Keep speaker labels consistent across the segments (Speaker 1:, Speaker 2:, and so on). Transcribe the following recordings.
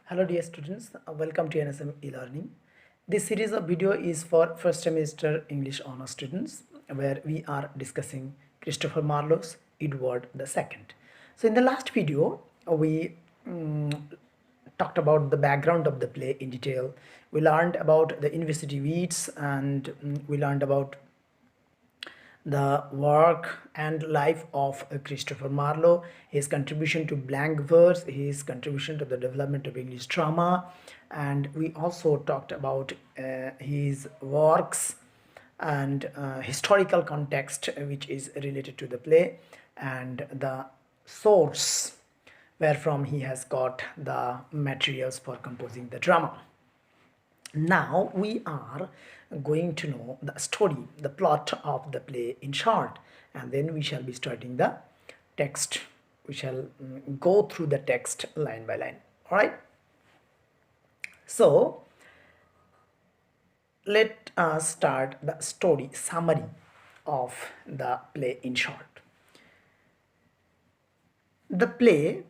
Speaker 1: Hello dear students, welcome to NSM-LEARNING. This series of video is for first semester English honors students where we are discussing Christopher Marlowe's Edward II. So in the last video we talked about the background of the play in detail. We learned about the university weeds and we learned about the work and life of Christopher Marlowe, his contribution to blank verse, his contribution to the development of English drama, and we also talked about his works and historical context which is related to the play and the source wherefrom he has got the materials for composing the drama. Now we are going to know the story, the plot of the play in short, and then we shall be starting the text. We shall go through the text line by line. All right. So let us start the story summary of the play in short. The play,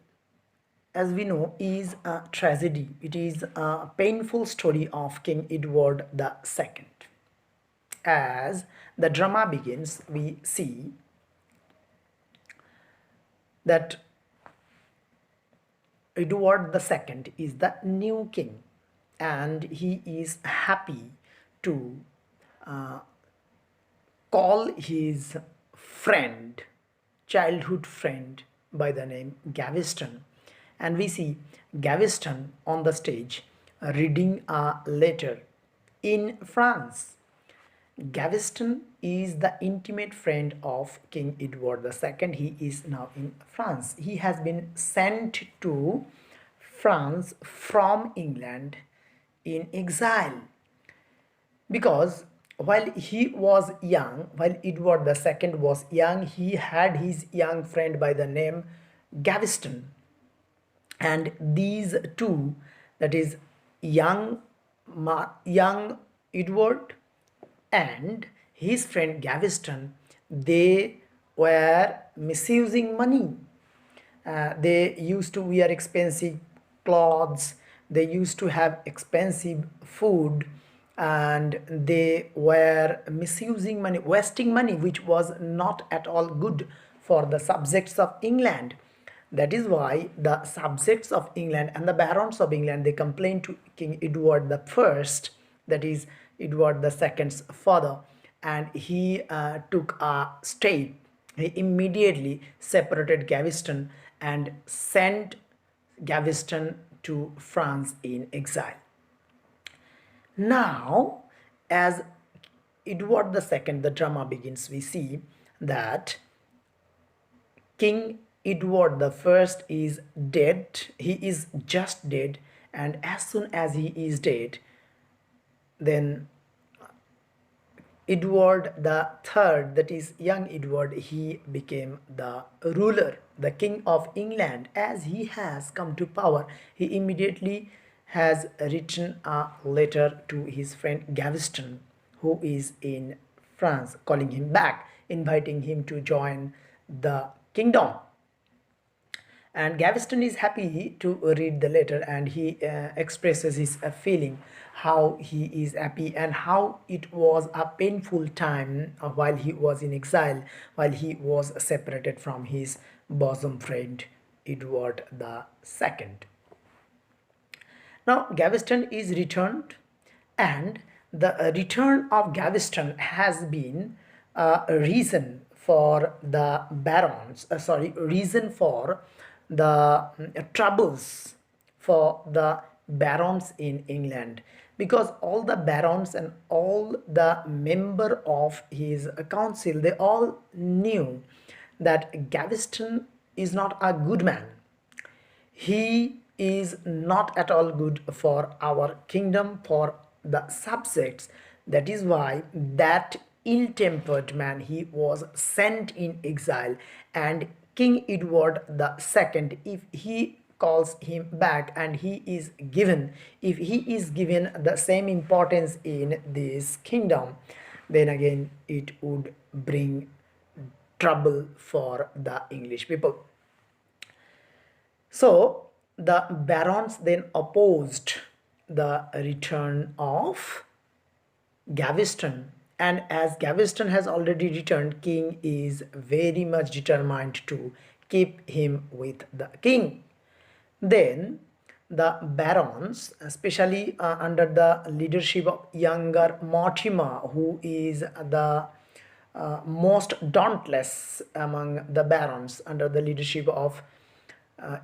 Speaker 1: as we know, is a tragedy. It is a painful story of King Edward II. As the drama begins, we see that Edward II is the new king and he is happy to call his friend, childhood friend by the name Gaveston, and we see Gaveston on the stage reading a letter in France. Gaveston is the intimate friend of King Edward II. He is now in France. He has been sent to France from England in exile because while he was young, while Edward II was young, he had his young friend by the name Gaveston, and these two, that is young Edward and his friend Gaveston, they were misusing money. They used to wear expensive clothes, they used to have expensive food, and they were misusing money, wasting money, which was not at all good for the subjects of England. That is why the subjects of England and the barons of England, they complained to King Edward I, that is Edward II's father, and he took a step. He immediately separated Gaveston and sent Gaveston to France in exile. Now, as Edward II, the drama begins, we see that King Edward I is dead. He is just dead, and as soon as he is dead, then Edward III, that is young Edward, he became the ruler, the king of England. As he has come to power, he immediately has written a letter to his friend Gaveston, who is in France, calling him back, inviting him to join the kingdom. And Gaveston is happy to read the letter, and he expresses his feeling, how he is happy and how it was a painful time while he was in exile, while he was separated from his bosom friend Edward II. Now Gaveston is returned, and the return of Gaveston has been a reason for the barons, reason for the troubles for the barons in England, because all the barons and all the member of his council, they all knew that Gaveston is not a good man. He is not at all good for our kingdom, for the subjects. That is why that ill-tempered man, he was sent in exile, and King Edward II, if he calls him back and if he is given the same importance in this kingdom, then again it would bring trouble for the English people. So the barons then opposed the return of Gaveston, and as Gaveston has already returned, king is very much determined to keep him with the king. Then the barons, especially under the leadership of younger Mortimer, who is the most dauntless among the barons, under the leadership of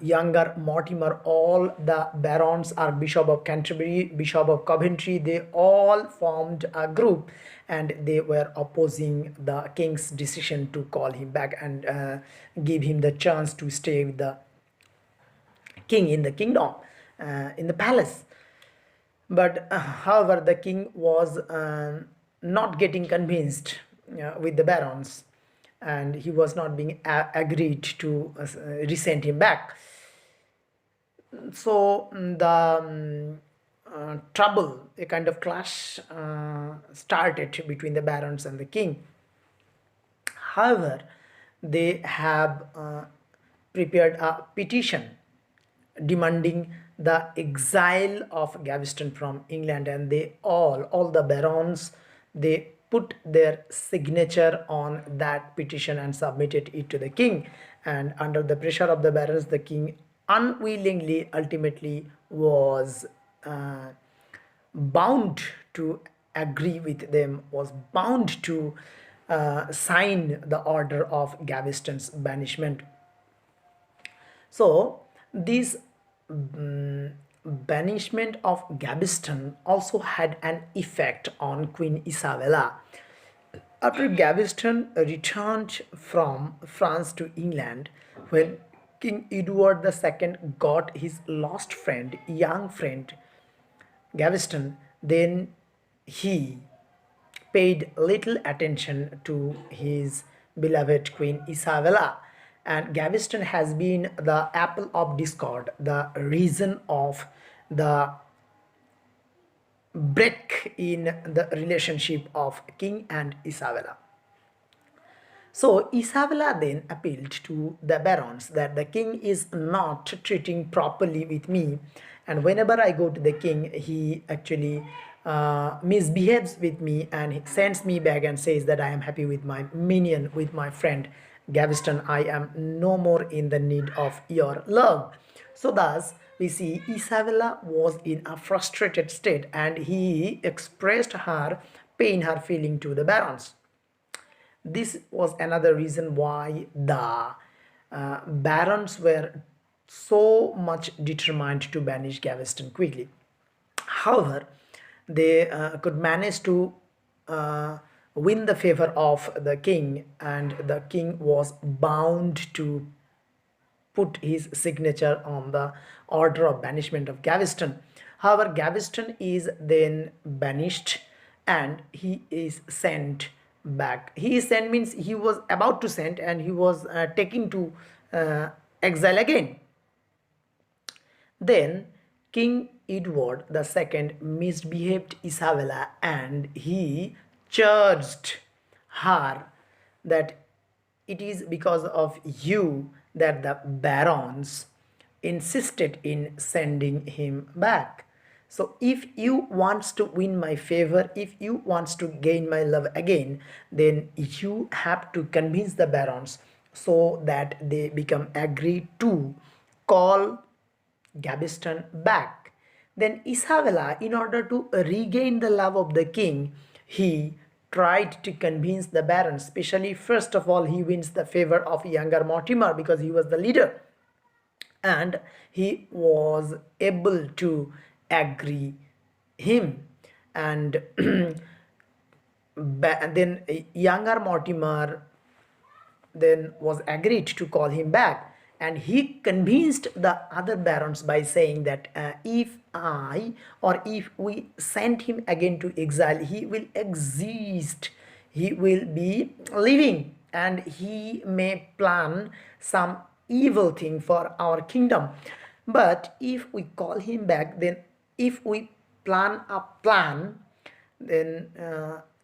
Speaker 1: younger Mortimer, all the barons, Archbishop of Canterbury, Bishop of Coventry, they all formed a group and they were opposing the king's decision to call him back and give him the chance to stay with the king in the kingdom, in the palace. But however, the king was not getting convinced with the barons, and he was not being agreed to resend him back. So the trouble, a kind of clash started between the barons and the king. However, they have prepared a petition demanding the exile of Gaveston from England, and they all the barons, they put their signature on that petition and submitted it to the king. And under the pressure of the barons, the king unwillingly ultimately was bound to agree with them, was bound to sign the order of Gaveston's banishment. So this banishment of Gaveston also had an effect on Queen Isabella. After Gaveston returned from France to England, when King Edward II got his lost friend, young friend Gaveston, then he paid little attention to his beloved Queen Isabella, and Gaveston has been the apple of discord, the reason of the break in the relationship of King and Isabella. So Isabella then appealed to the barons that the king is not treating properly with me, and whenever I go to the king, he actually misbehaves with me and he sends me back and says that I am happy with my minion, with my friend Gaveston. I am no more in the need of your love. So thus we see Isabella was in a frustrated state and he expressed her pain, her feeling to the barons. This was another reason why the barons were so much determined to banish Gaveston quickly. However, they could manage to win the favor of the king, and the king was bound to put his signature on the order of banishment of Gaveston. However, Gaveston is then banished and he is sent back. He is sent means he was about to send and he was taken to exile again. Then King Edward II misbehaved Isabella and he charged her that it is because of you that the barons insisted in sending him back. So if you wants to win my favor, if you wants to gain my love again, then you have to convince the barons so that they become agreed to call Gaveston back. Then Isabella, in order to regain the love of the king, he tried to convince the barons, especially first of all he wins the favor of younger Mortimer because he was the leader and he was able to agree him, and then younger Mortimer then was agreed to call him back, and he convinced the other barons by saying that if we send him again to exile, he will exist, he will be living, and he may plan some evil thing for our kingdom. But if we call him back, then if we plan a plan, then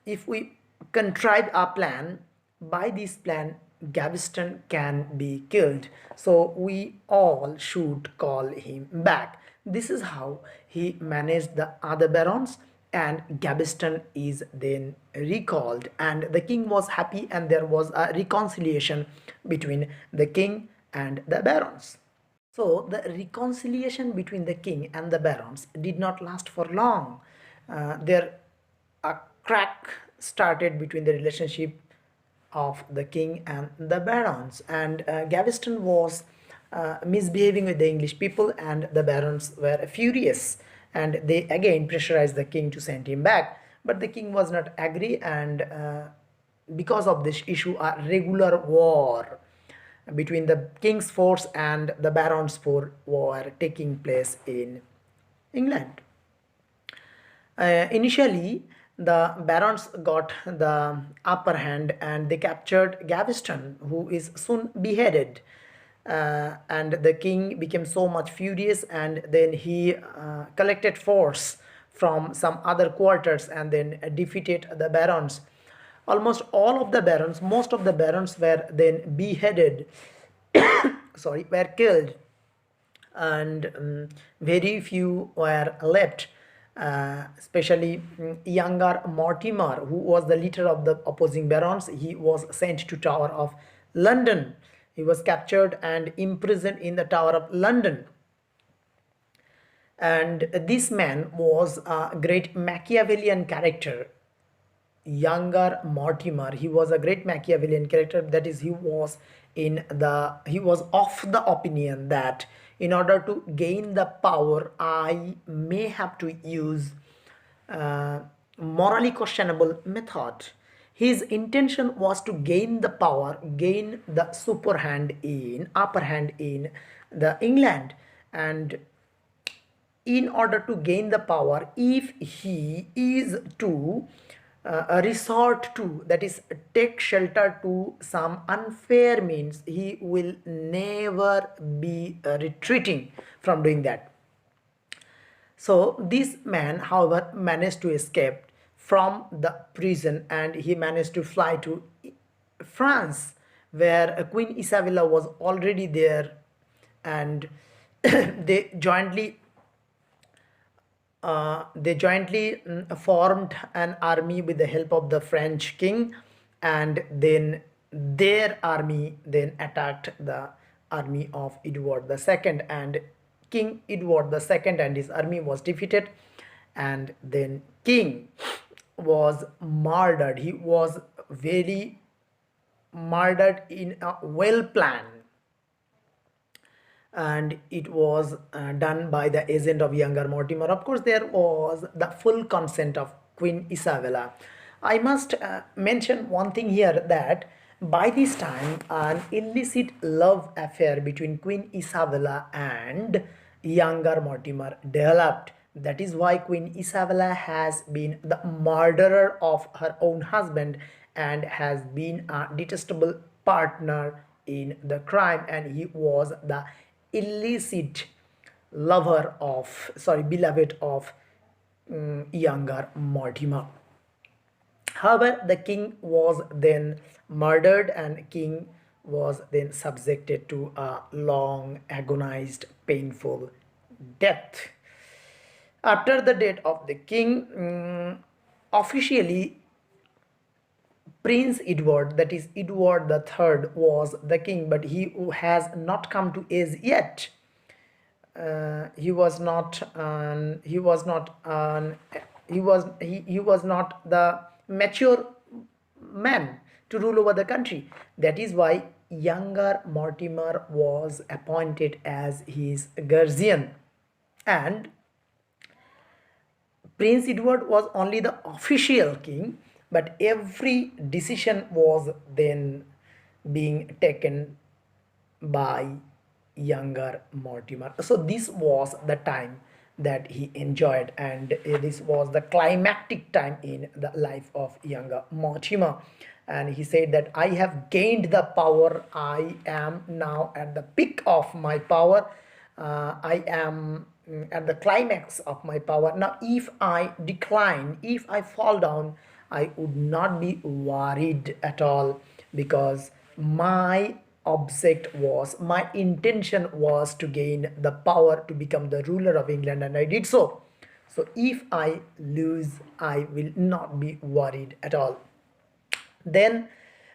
Speaker 1: if we contrive a plan, by this plan Gaveston can be killed, so we all should call him back. This is how he managed the other barons, and Gaveston is then recalled, and the king was happy, and there was a reconciliation between the king and the barons. So the reconciliation between the king and the barons did not last for long. There a crack started between the relationship of the king and the barons, and Gaveston was misbehaving with the English people, and the barons were furious, and they again pressurized the king to send him back, but the king was not agree, and because of this issue a regular war between the king's force and the barons' force were taking place in England. Initially, the barons got the upper hand, and they captured Gaveston, who is soon beheaded. And the king became so much furious, and then he collected force from some other quarters and then defeated the barons. Almost all of the barons, most of the barons were then beheaded, sorry, were killed, and very few were left. Especially younger Mortimer, who was the leader of the opposing barons, he was sent to Tower of London. He was captured and imprisoned in the Tower of London. And this man was a great Machiavellian character. Younger Mortimer, he was a great Machiavellian character. That is, he was of the opinion that in order to gain the power, I may have to use morally questionable method. His intention was to gain the power, gain the upper hand in the England, and in order to gain the power, if he is to resort to, that is, take shelter to some unfair means, he will never be retreating from doing that. So this man, however, managed to escape from the prison, and he managed to fly to France, where Queen Isabella was already there, and they jointly formed an army with the help of the French king, and then their army then attacked the army of Edward II, and King Edward II and his army was defeated, and then king was murdered. He was very murdered in a well planned, and it was done by the agent of younger Mortimer. Of course, there was the full consent of Queen Isabella. I must mention one thing here, that by this time an illicit love affair between Queen Isabella and younger Mortimer developed. That is why Queen Isabella has been the murderer of her own husband and has been a detestable partner in the crime, and he was the illicit beloved of younger Mortimer. However, the king was then murdered, and king was then subjected to a long, agonized, painful death. After the death of the king, officially Prince Edward, that is Edward III, was the king, but he has not come to age yet. He was not the mature man to rule over the country. That is why younger Mortimer was appointed as his guardian, and Prince Edward was only the official king, but every decision was then being taken by younger Mortimer. So this was the time that he enjoyed, and this was the climactic time in the life of younger Mortimer. And he said that I have gained the power, I am now at the peak of my power, I am at the climax of my power. Now if I decline, if I fall down, I would not be worried at all, because my my intention was to gain the power to become the ruler of England, and I did so. So if I lose, I will not be worried at all. Then,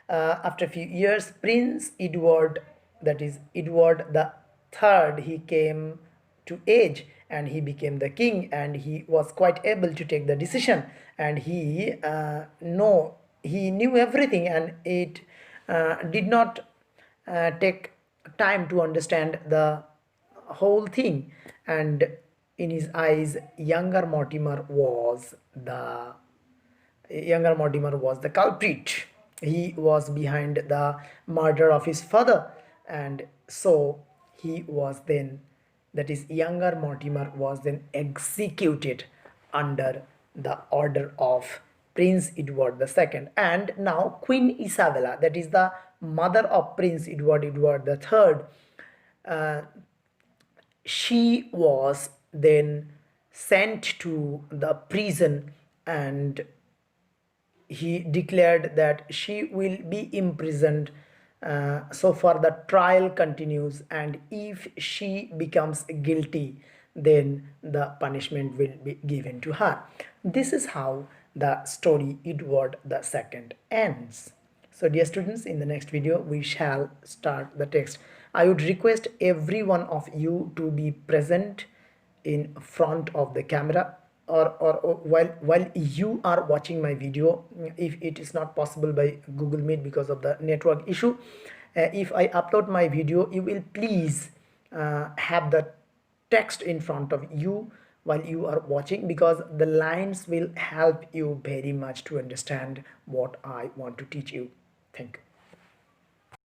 Speaker 1: after a few years, Prince Edward, that is Edward the Third, he came to age and he became the king, and he was quite able to take the decision, and he knew everything, and it did not take time to understand the whole thing. And in his eyes, younger Mortimer was the culprit. He was behind the murder of his father, and so he was then, that is, younger Mortimer was then executed under the order of Prince Edward II. And now Queen Isabella, that is the mother of Prince Edward III, she was then sent to the prison, and he declared that she will be imprisoned so far the trial continues, and if she becomes guilty, then the punishment will be given to her. This is how the story Edward II ends. So dear students, in the next video we shall start the text. I would request every one of you to be present in front of the camera, or while you are watching my video. If it is not possible by Google Meet because of the network issue, if I upload my video, you will please have the text in front of you while you are watching, because the lines will help you very much to understand what I want to teach you. Thank you.